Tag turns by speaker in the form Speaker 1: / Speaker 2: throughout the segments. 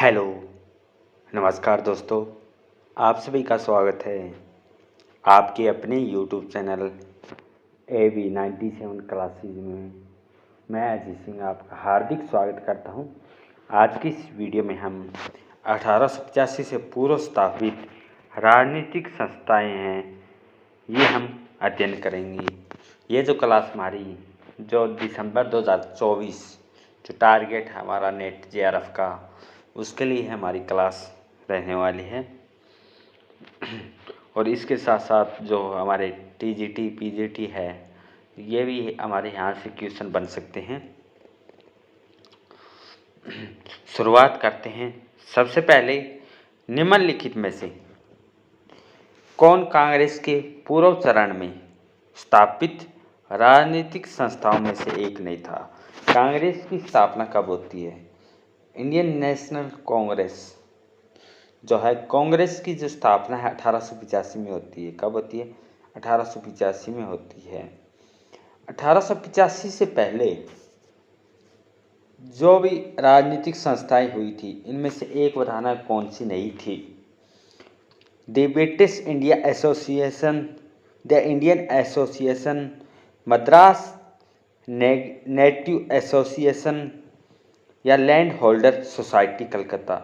Speaker 1: Hello, नमस्कार दोस्तों। आप सभी का स्वागत है आपके अपने यूट्यूब चैनल AB97 क्लासेज में। मैं अजीत सिंह आपका हार्दिक स्वागत करता हूं। आज की इस वीडियो में हम 1885 से पूर्व स्थापित राजनीतिक संस्थाएं हैं, ये हम अध्ययन करेंगे। ये जो क्लास हमारी जो दिसंबर 2024 जो टारगेट है हमारा नेट JRF का, उसके लिए हमारी क्लास रहने वाली है। और इसके साथ साथ जो हमारे TGT PGT है, ये भी हमारे यहाँ से क्वेश्चन बन सकते हैं। शुरुआत करते हैं। सबसे पहले निम्नलिखित में से कौन कांग्रेस के पूर्व चरण में स्थापित राजनीतिक संस्थाओं में से एक नहीं था? कांग्रेस की स्थापना कब होती है? इंडियन नेशनल कांग्रेस जो है, कांग्रेस की जो स्थापना है 1885 में होती है। कब होती है? 1885 में होती है। 1885 से पहले जो भी राजनीतिक संस्थाएं हुई थी, इनमें से एक बताना कौन सी नहीं थी? The British India association, the Indian association, Madras native association या लैंड होल्डर सोसाइटी कलकत्ता।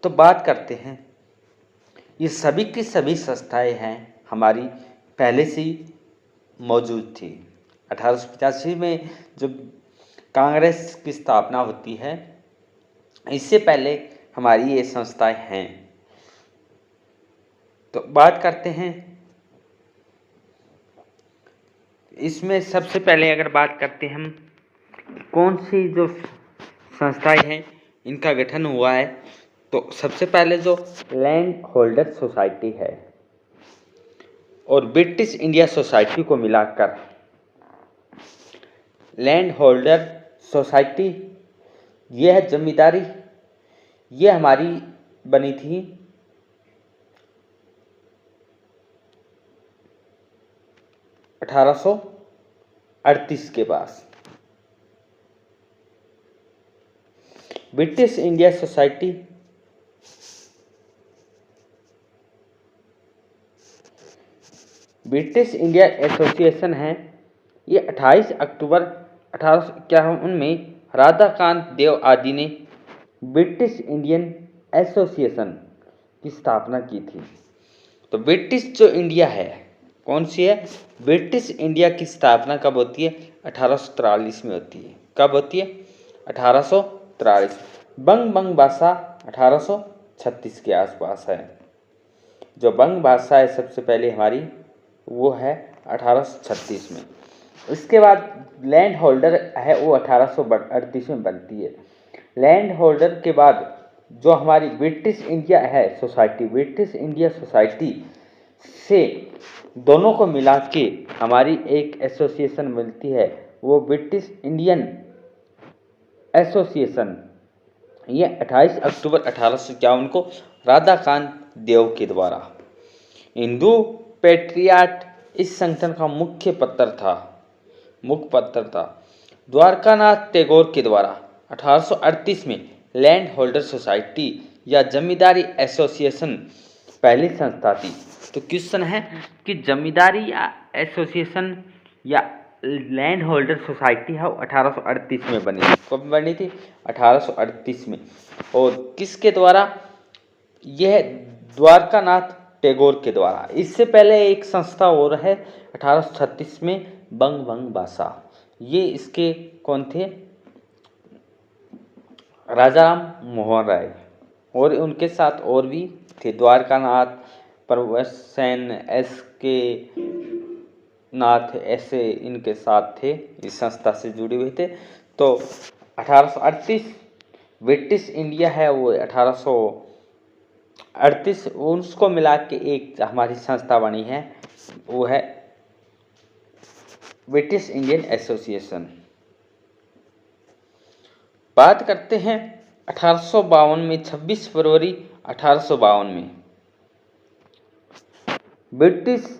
Speaker 1: तो बात करते हैं, ये सभी की सभी संस्थाएं हैं हमारी पहले से ही मौजूद थी। 1885 में जो कांग्रेस की स्थापना होती है, इससे पहले हमारी ये संस्थाएं हैं। तो बात करते हैं, इसमें सबसे पहले अगर बात करते हैं हम कौन सी जो संस्थाएं हैं इनका गठन हुआ है, तो सबसे पहले जो लैंड होल्डर सोसाइटी है और ब्रिटिश इंडिया सोसाइटी को मिलाकर लैंड होल्डर सोसाइटी, यह है जमींदारी, यह हमारी बनी थी 1838 के पास। British India society British India association है, ये 28 अक्टूबर 1851 में राधाकांत देव आदि ने ब्रिटिश इंडियन एसोसिएशन की स्थापना की थी। तो ब्रिटिश जो इंडिया है, कौन सी है? ब्रिटिश इंडिया की स्थापना कब होती है? 1843 में होती है। कब होती है? 1843। बंग भाषा 1836 के आसपास है। जो बंग भाषा है सबसे पहले हमारी, वो है 1836 में। इसके बाद लैंड होल्डर है, वो 1838 में बनती है। लैंड होल्डर के बाद जो हमारी ब्रिटिश इंडिया है सोसाइटी, ब्रिटिश इंडिया सोसाइटी से दोनों को मिला के हमारी एक एसोसिएशन मिलती है, वो ब्रिटिश इंडियन एसोसिएशन। ये 28 अक्टूबर 1851 को राधाकांत देव के द्वारा, हिंदू पेट्रियाट इस संगठन का मुख्य पत्र था। द्वारकानाथ टैगोर के द्वारा 1838 में लैंड होल्डर सोसाइटी या जमींदारी एसोसिएशन पहली संस्था थी। तो क्वेश्चन है कि जमींदारी एसोसिएशन या लैंड होल्डर सोसाइटी है, 1838 में बनी थी। कब बनी थी? 1838 में। और किसके द्वारा? यह द्वारकानाथ टैगोर के द्वारा। इससे पहले एक संस्था और है 1836 में, बंग भाषा। ये इसके कौन थे? राजाराम मोहन राय, और उनके साथ और भी थे, द्वारकानाथ, प्रवसन, SK नाथ, ऐसे इनके साथ थे, इस संस्था से जुड़े हुए थे। तो 1838 ब्रिटिश इंडिया है, वो 1838 उसको मिला के एक हमारी संस्था बनी है, वो है ब्रिटिश इंडियन एसोसिएशन। बात करते हैं 1852 में, 26 फरवरी 1852 में ब्रिटिश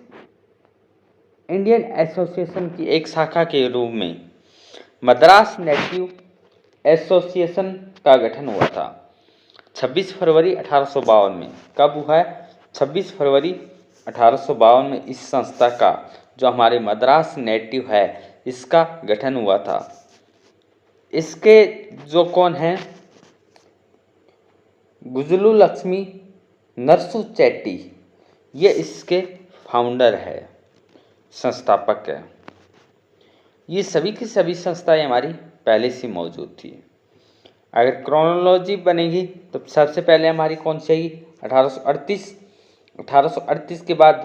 Speaker 1: इंडियन एसोसिएशन की एक शाखा के रूप में मद्रास नेटिव एसोसिएशन का गठन हुआ था। 26 फरवरी 1852 में। कब हुआ है? 26 फरवरी 1852 में इस संस्था का, जो हमारे मद्रास नेटिव है, इसका गठन हुआ था। इसके जो कौन हैं, गुजलू लक्ष्मी नरसु चेट्टी, ये इसके फाउंडर है, संस्थापक है। ये सभी की सभी संस्थाएं हमारी पहले से मौजूद थी। अगर क्रोनोलॉजी बनेगी तो सबसे पहले हमारी कौन सी आई? 1838 के बाद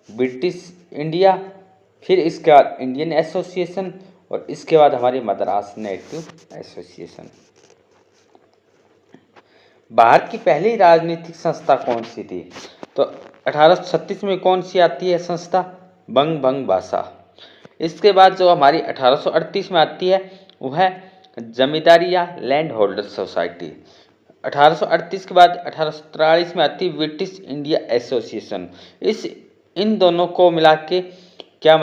Speaker 1: ब्रिटिश इंडिया, फिर इसके बाद इंडियन एसोसिएशन और इसके बाद हमारी मद्रास नेटिव एसोसिएशन। भारत की पहली राजनीतिक संस्था कौन सी थी? तो 1836 में कौन सी आती है संस्था? बंग भंग भाषा। इसके बाद जो हमारी 1838 में आती है वो है जमींदारी या लैंड होल्डर सोसाइटी। 1838 के बाद 1843 में आती है ब्रिटिश इंडिया एसोसिएशन। इन दोनों को मिला के क्या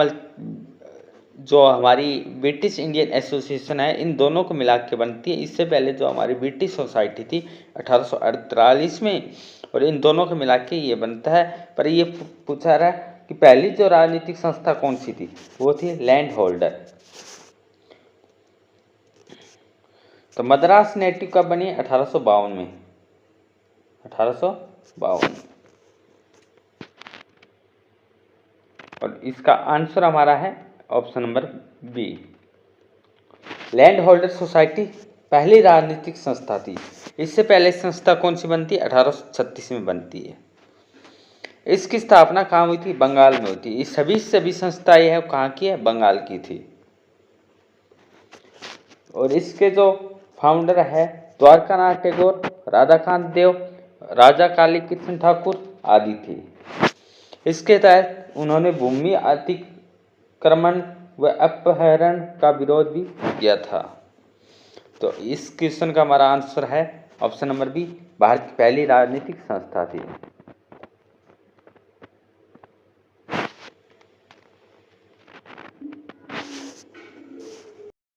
Speaker 1: जो हमारी ब्रिटिश इंडियन एसोसिएशन है, इन दोनों को मिला के बनती है। इससे पहले जो हमारी ब्रिटिश सोसाइटी थी 1848 में, और इन दोनों को मिला के ये बनता है। पर ये पूछा रहा है कि पहली जो राजनीतिक संस्था कौन सी थी? वो थी लैंड होल्डर। तो मद्रास नेटिव कब बनी? 1852 में। 1852। और इसका आंसर हमारा है option number B. Land holder society पहली राजनीतिक संस्था थी। इससे पहले संस्था कौन सी बनती है? 1836 में बनती है। इसकी स्थापना कहाँ हुई थी? बंगाल में हुई थी। ये सभी संस्थाएं हैं कहाँ की है? बंगाल की थी। और इसके जो फाउंडर है द्वारकानाथ टैगोर, राधाकांत देव, राजा काली कृष्ण ठाकुर आदि थे। इसके तहत उन्होंने भूमि अतिक्रमण व अपहरण का विरोध भी किया था। तो इस क्वेश्चन का हमारा आंसर है ऑप्शन नंबर बी, भारत की पहली राजनीतिक संस्था थी।